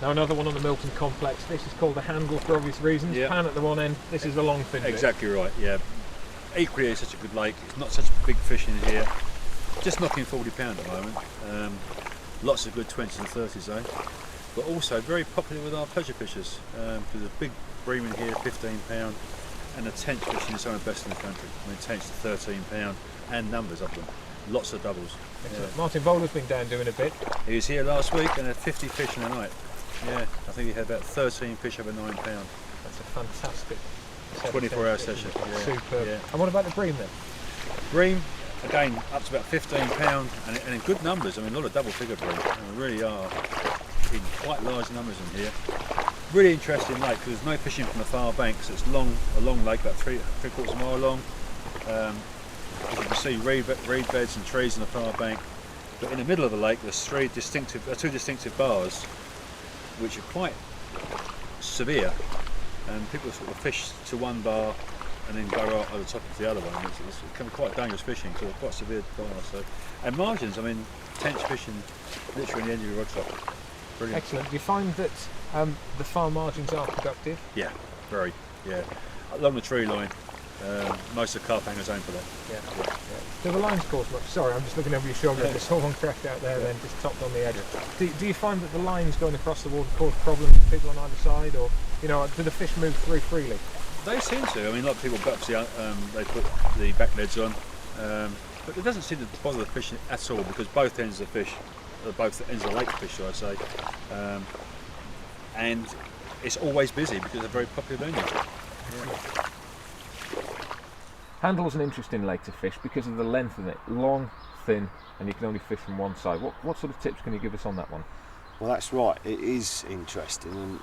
Now another one on the Milton complex. This is called a handle for obvious reasons. Yeah. Pan at the one end. This is the long fin bit. Exactly right. Yeah. Equally, it's such a good lake. It's not such big fish in here. Just knocking 40 pound at the moment. Lots of good 20s and 30s though. But also very popular with our pleasure fishers. There's a big bream in here, 15 pound, and the tench fishing is some of the best in the country. I mean, tench to 13 pound, and numbers of them. Lots of doubles. Excellent. Martin Bowler's been down doing a bit. He was here last week and had 50 fish in a night. Yeah, I think he had about 13 fish over 9 pound. That's a fantastic 24-hour session. Yeah. Superb. Yeah. And what about the bream then? Bream, again, up to about 15 pound, and in good numbers. I mean, a lot of double figure bream. And we really are in quite large numbers in here. Really interesting lake because there's no fishing from the far bank, so it's a long lake, about three-quarters of a mile long. As you can see, reed beds and trees in the far bank. But in the middle of the lake, there's two distinctive bars, which are quite severe, and people sort of fish to one bar and then go right over the top of the other one. It's become quite dangerous fishing because they're quite severe bars. So, and margins, I mean, tench fishing literally on the end of your rod top. Brilliant. Excellent. Do you find that the far margins are productive? Yeah, very. Yeah, along the tree line. Most of the carp hangers aim for that. Yeah. Do the lines cause much? Sorry, I'm just looking over your shoulder. I saw one cracked out there, then just topped on the edge. Do you find that the lines going across the water cause problems for people on either side, or do the fish move through freely? They seem to. I mean, a lot of people obviously they put the back leads on, but it doesn't seem to bother the fish at all because both ends of the fish, both ends of the lake fish, should I say, and it's always busy because they're very popular venue. Yeah. Handle's an interesting lake to fish because of the length of it. Long, thin, and you can only fish from one side. What sort of tips can you give us on that one? Well, that's right. It is interesting, and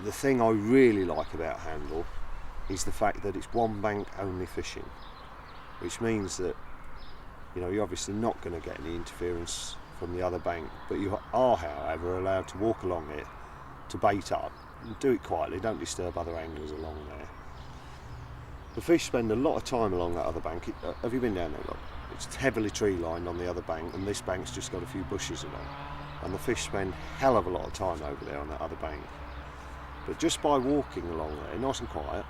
the thing I really like about Handle is the fact that it's one bank only fishing, which means that you're obviously not going to get any interference from the other bank, but you are, however, allowed to walk along it to bait up and do it quietly. Don't disturb other anglers along there. The fish spend a lot of time along that other bank. Have you been down there, look? It's heavily tree lined on the other bank, and this bank's just got a few bushes along. And the fish spend hell of a lot of time over there on that other bank. But just by walking along there, nice and quiet,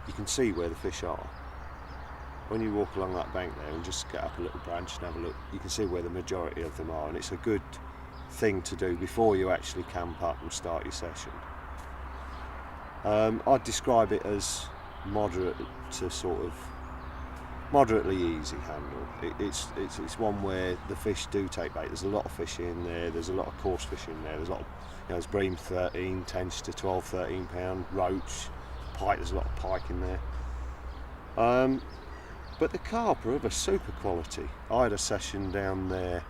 you can see where the fish are. When you walk along that bank there and just get up a little branch and have a look, you can see where the majority of them are, and it's a good thing to do before you actually camp up and start your session. I'd describe it as moderate to sort of moderately easy handle. It's one where the fish do take bait. There's a lot of fish in there. There's a lot of coarse fish in there. There's a lot of, there's bream 13, tench to 12, 13 pound, roach, pike. There's a lot of pike in there. But the carp are of a super quality. I had a session down there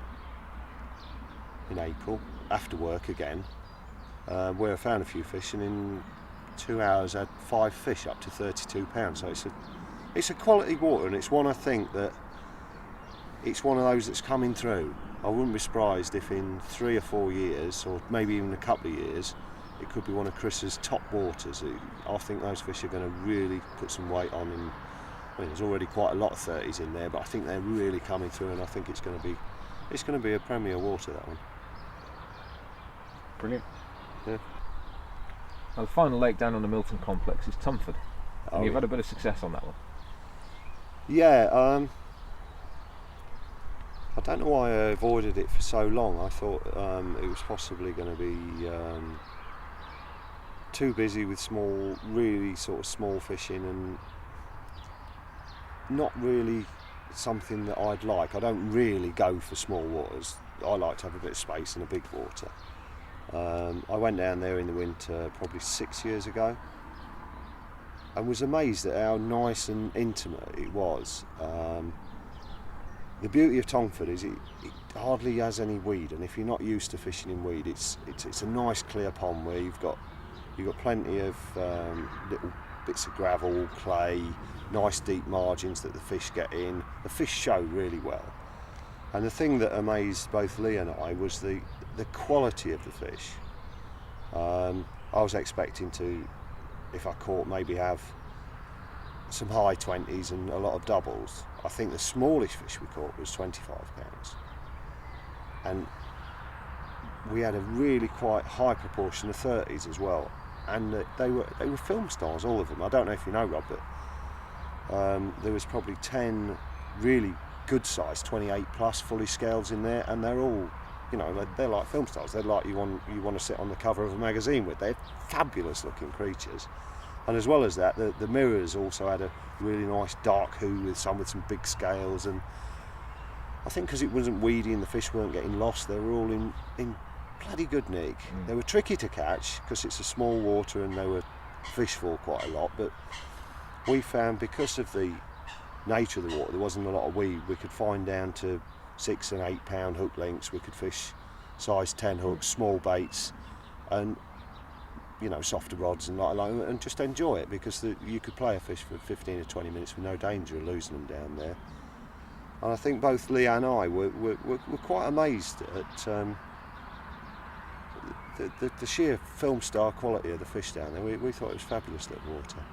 in April after work again, where I found a few fish, and in 2 hours I had 5 fish up to 32 pounds. So it's a quality water, and it's one I think that it's one of those that's coming through. I wouldn't be surprised if in 3 or 4 years, or maybe even a couple of years, it could be one of Chris's top waters. I think those fish are going to really put some weight on, and I mean, there's already quite a lot of 30s in there, but I think they're really coming through, and I think it's going to be a premier water, that one. Brilliant. Yeah. Now the final lake down on the Milton complex is Tumford, and you've yeah. had a bit of success on that one. Yeah, I don't know why I avoided it for so long. I thought it was possibly going to be too busy with really sort of small fishing, and not really something that I'd like. I don't really go for small waters. I like to have a bit of space in a big water. I went down there in the winter probably 6 years ago and was amazed at how nice and intimate it was. The beauty of Tumford is it hardly has any weed, and if you're not used to fishing in weed, it's a nice clear pond where you've got plenty of little bits of gravel, clay, nice deep margins that the fish get in. The fish show really well, and the thing that amazed both Lee and I was the quality of the fish. I was expecting to, if I caught, maybe have some high 20s and a lot of doubles. I think the smallest fish we caught was 25 pounds, and we had a really quite high proportion of 30s as well, and they were film stars, all of them. I don't know if you know, Rob, but there was probably 10 really good size 28 plus fully scales in there, and they're all, you know, they're like film stars. They're like you want to sit on the cover of a magazine with. They're fabulous looking creatures. And as well as that, the mirrors also had a really nice dark hue with some big scales, and I think because it wasn't weedy and the fish weren't getting lost, they were all in bloody good nick. They were tricky to catch because it's a small water and they were fish fall quite a lot, but we found because of the nature of the water, there wasn't a lot of weed. We could find down to 6 and 8 pound hook lengths. We could fish size 10 hooks, small baits, and you know, softer rods and and just enjoy it, because you could play a fish for 15 or 20 minutes with no danger of losing them down there. And I think both Lee and I were quite amazed at the sheer film star quality of the fish down there. We thought it was fabulous little water.